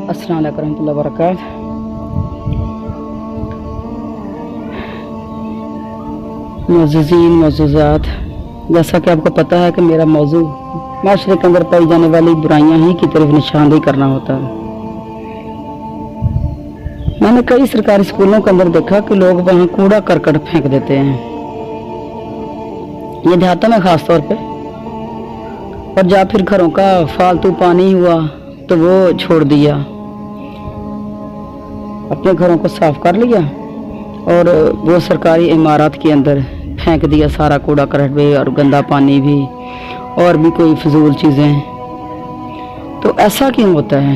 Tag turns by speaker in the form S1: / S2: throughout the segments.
S1: अस्सलाम वालेकुम रहमतुल्लाहि व बरकातहू। मुअज़्ज़िज़ीन मुअज़्ज़िज़ात, जैसा कि आपको पता है कि मेरा मौजू माशरे के अंदर पाई जाने वाली बुराइयां ही की तरफ निशानदेही करना होता है। मैंने कई सरकारी स्कूलों के अंदर देखा कि लोग वहाँ कूड़ा करकट फेंक देते हैं, ये देहातों में ख़ास तौर पे। और जब फिर घरों का फालतू पानी हुआ तो वो छोड़ दिया, अपने घरों को साफ कर लिया और वो सरकारी इमारत के अंदर फेंक दिया सारा कूड़ा करकट भी और गंदा पानी भी और भी कोई फजूल चीज़ें। तो ऐसा क्यों होता है?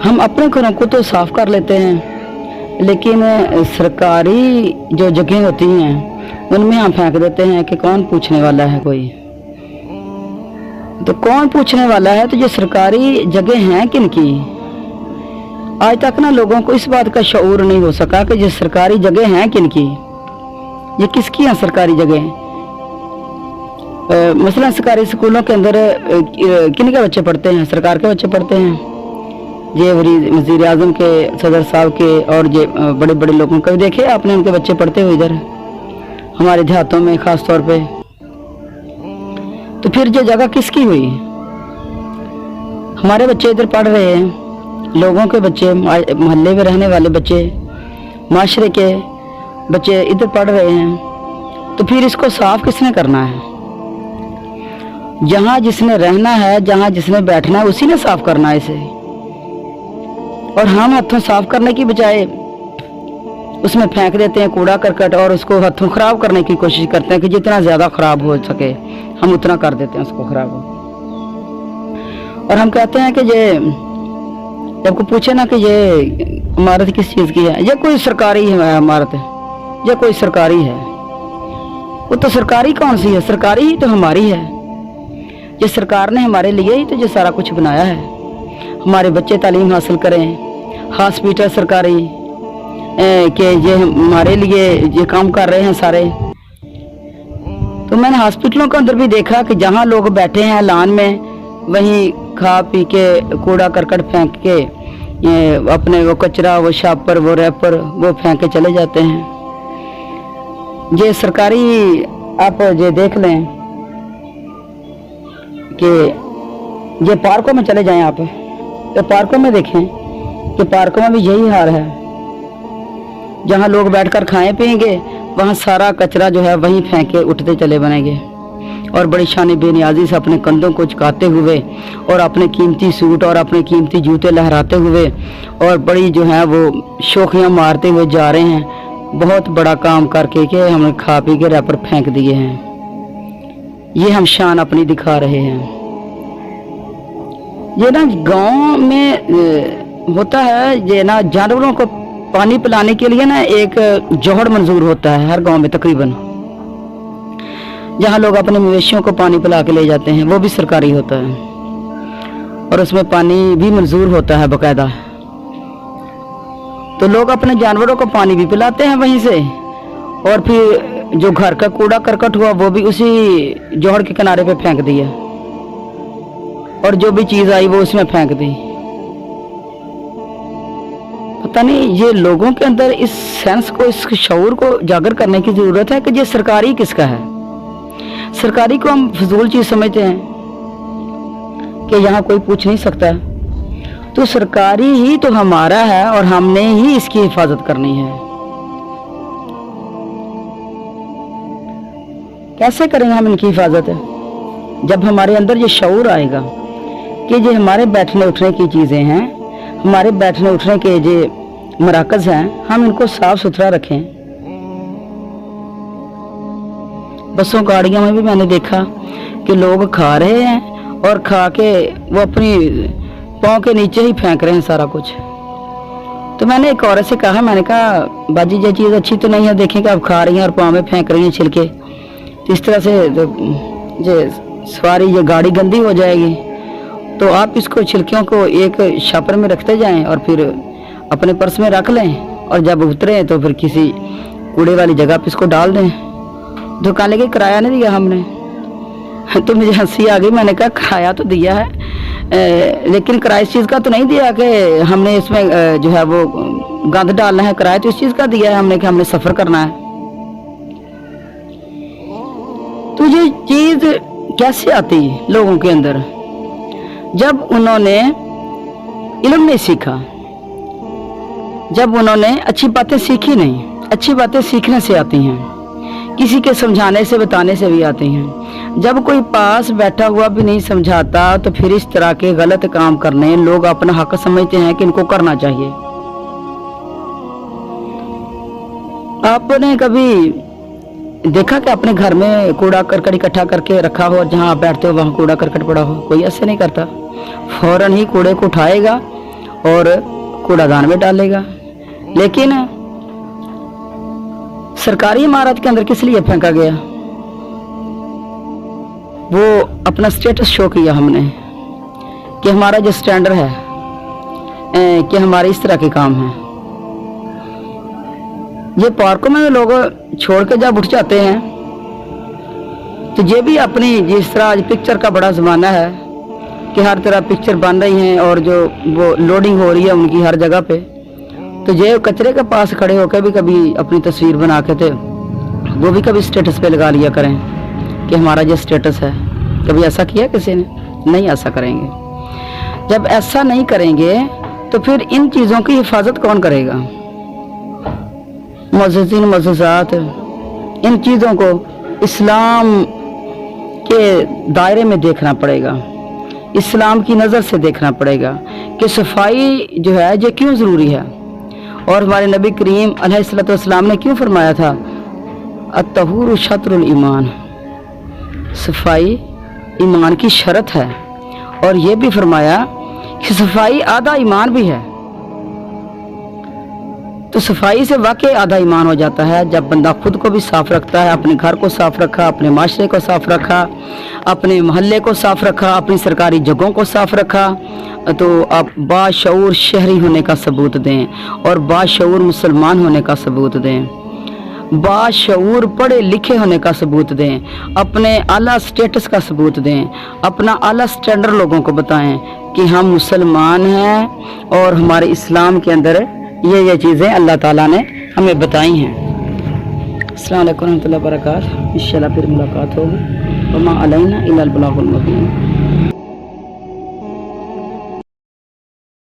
S1: हम अपने घरों को तो साफ कर लेते हैं, लेकिन सरकारी जो जगह होती हैं उनमें हम फेंक देते हैं कि कौन पूछने वाला है कोई। तो कौन पूछने वाला है? तो ये सरकारी जगह हैं किनकी? आज तक ना लोगों को इस बात का शऊर नहीं हो सका कि ये सरकारी जगह हैं किनकी, ये किसकी हैं सरकारी जगह। मसलन सरकारी स्कूलों के अंदर किन के बच्चे पढ़ते हैं? सरकार के बच्चे पढ़ते हैं। ये वज़ीर आज़म के, सदर साहब के और ये बड़े बड़े लोगों को देखे आपने उनके बच्चे पढ़ते हुए इधर हमारे देहातों में ख़ास तौर पे। तो फिर ये जगह किसकी हुई? हमारे बच्चे इधर पढ़ रहे हैं, लोगों के बच्चे, मोहल्ले में रहने वाले बच्चे, माशरे के बच्चे इधर पढ़ रहे हैं। तो फिर इसको साफ किसने करना है? जहाँ जिसने रहना है, जहाँ जिसने बैठना है, उसी ने साफ करना है इसे। और हम हाथों साफ करने की बजाय उसमें फेंक देते हैं कूड़ा करकट और उसको हाथों ख़राब करने की कोशिश करते हैं कि जितना ज़्यादा ख़राब हो सके हम उतना कर देते हैं उसको ख़राब। और हम कहते हैं कि ये जब को पूछे ना कि ये इमारत किस चीज़ की है, ये कोई सरकारी इमारत है, ये कोई सरकारी है। वो तो सरकारी कौन सी है? सरकारी ही तो हमारी है। ये सरकार ने हमारे लिए ही तो ये सारा कुछ बनाया है। हमारे बच्चे तालीम हासिल करें, हॉस्पिटल सरकारी के ये हमारे लिए ये काम कर रहे हैं सारे। तो मैंने हॉस्पिटलों के अंदर भी देखा कि जहाँ लोग बैठे हैं लान में, वहीं खा पी के कूड़ा करकट फेंक के ये अपने वो कचरा, वो शापर, वो रैपर वो फेंक के चले जाते हैं। ये सरकारी आप ये देख लें कि ये पार्कों में चले जाएं आप, तो पार्कों में देखें कि पार्कों में भी यही हाल है। जहाँ लोग बैठकर खाएं पिएंगे वहाँ सारा कचरा जो है वहीं फेंक के उठते चले बनेंगे और बड़ी शान बेनियाजी से अपने कंधों को झुकाते हुए और अपने कीमती सूट और अपने कीमती जूते लहराते हुए और बड़ी जो है वो शोखियाँ मारते हुए जा रहे हैं। बहुत बड़ा काम करके कि हमने खा पी के रैपर फेंक दिए हैं। ये हम शान अपनी दिखा रहे हैं। ये ना गांव में होता है, ये ना जानवरों को पानी पिलाने के लिए ना एक जोहड़ मंजूर होता है हर गांव में तकरीबन, जहां लोग अपने मवेशियों को पानी पिला के ले जाते हैं। वो भी सरकारी होता है और उसमें पानी भी मंजूर होता है बाकायदा। तो लोग अपने जानवरों को पानी भी पिलाते हैं वहीं से, और फिर जो घर का कूड़ा करकट हुआ वो भी उसी जोहड़ के किनारे पे फेंक दिया और जो भी चीज़ आई वो उसमें फेंक दी। पता नहीं ये लोगों के अंदर इस सेंस को, इस शऊर को जागर करने की ज़रूरत है कि ये सरकारी किसका है। सरकारी को हम फजूल चीज़ समझते हैं कि यहाँ कोई पूछ नहीं सकता। तो सरकारी ही तो हमारा है और हमने ही इसकी हिफाजत करनी है। कैसे करेंगे हम इनकी हिफाजत? जब हमारे अंदर ये शऊर आएगा कि ये हमारे बैठने उठने की चीज़ें हैं, हमारे बैठने उठने के जो मराकज़ हैं, हम इनको साफ सुथरा रखें। बसों गाड़ियों में भी मैंने देखा कि लोग खा रहे हैं और खा के वो अपनी पाँव के नीचे ही फेंक रहे हैं सारा कुछ। तो मैंने एक औरत से कहा, मैंने कहा बाजी ये चीज़ अच्छी तो नहीं है, देखें कि आप खा रही हैं और पाँव में फेंक रही हैं छिलके, तो इस तरह से ये सवारी ये गाड़ी गंदी हो जाएगी। तो आप इसको छिलकियों को एक शापर में रखते जाएं और फिर अपने पर्स में रख लें और जब उतरें तो फिर किसी कूड़े वाली जगह पे इसको डाल दें। दुकान लेके किराया नहीं दिया हमने। तो मुझे हंसी आ गई, मैंने कहा किराया तो दिया है लेकिन किराया इस चीज़ का तो नहीं दिया कि हमने इसमें जो है वो गंद डालना है। किराया तो इस चीज़ का दिया है हमने कि हमने सफ़र करना है। तो ये चीज़ कैसे आती लोगों के अंदर? जब उन्होंने इल्म नहीं सीखा, जब उन्होंने अच्छी बातें सीखी नहीं। अच्छी बातें सीखने से आती हैं, किसी के समझाने से बताने से भी आती हैं। जब कोई पास बैठा हुआ भी नहीं समझाता तो फिर इस तरह के गलत काम करने लोग अपना हक समझते हैं कि इनको करना चाहिए। आपने कभी देखा कि अपने घर में कूड़ा करकट इकट्ठा करके रखा हो और जहां आप बैठते हो वहां कूड़ा करकट पड़ा हो? कोई ऐसे नहीं करता, फौरन ही कूड़े को उठाएगा और कूड़ादान में डालेगा। लेकिन सरकारी इमारत के अंदर किस लिए फेंका गया? वो अपना स्टेटस शो किया हमने कि हमारा जो स्टैंडर्ड है कि हमारे इस तरह के काम हैं। ये पार्कों में लोग छोड़ के जब उठ जाते हैं तो ये भी अपनी, जिस तरह आज पिक्चर का बड़ा ज़माना है कि हर तरह पिक्चर बन रही हैं और जो वो लोडिंग हो रही है उनकी हर जगह पे, तो ये कचरे के पास खड़े होकर भी कभी अपनी तस्वीर बना के थे वो भी कभी स्टेटस पे लगा लिया करें कि हमारा ये स्टेटस है। कभी ऐसा किया किसी ने? नहीं ऐसा करेंगे। जब ऐसा नहीं करेंगे तो फिर इन चीज़ों की हिफाजत कौन करेगा? मुअज़्ज़िज़ीन मुअज़्ज़िज़ात इन चीज़ों को इस्लाम के दायरे में देखना पड़ेगा, इस्लाम की नज़र से देखना पड़ेगा कि सफाई जो है ये क्यों ज़रूरी है। और हमारे नबी करीम अलैहिस्सलातु वस्सलाम ने क्यों फरमाया था अत्तहूरु शत्रुल ईमान, सफाई ईमान की शर्त है। और ये भी फरमाया कि सफाई आधा ईमान भी है। तो सफाई से वाकई आधा ईमान हो जाता है जब बंदा खुद को भी साफ रखता है, अपने घर को साफ रखा, अपने माशरे को साफ रखा, अपने मोहल्ले को साफ रखा, अपनी सरकारी जगहों को साफ रखा। तो आप बाशऊर शहरी होने का सबूत दें और बाशऊर मुसलमान होने का सबूत दें, बाशऊर पढ़े लिखे होने का सबूत दें, अपने आला स्टेटस का सबूत दें, अपना आला स्टैंडर्ड लोगों को बताएं कि हम मुसलमान हैं और हमारे इस्लाम के अंदर ये चीज़ें अल्लाह ताला ने हमें बताई हैं। अस्सलाम वालेकुम रहमतुल्लाहि व बरकातहू। इंशाल्लाह फिर मुलाकात होगी। वमा अलैना इल्लल बलागुल मुबीन।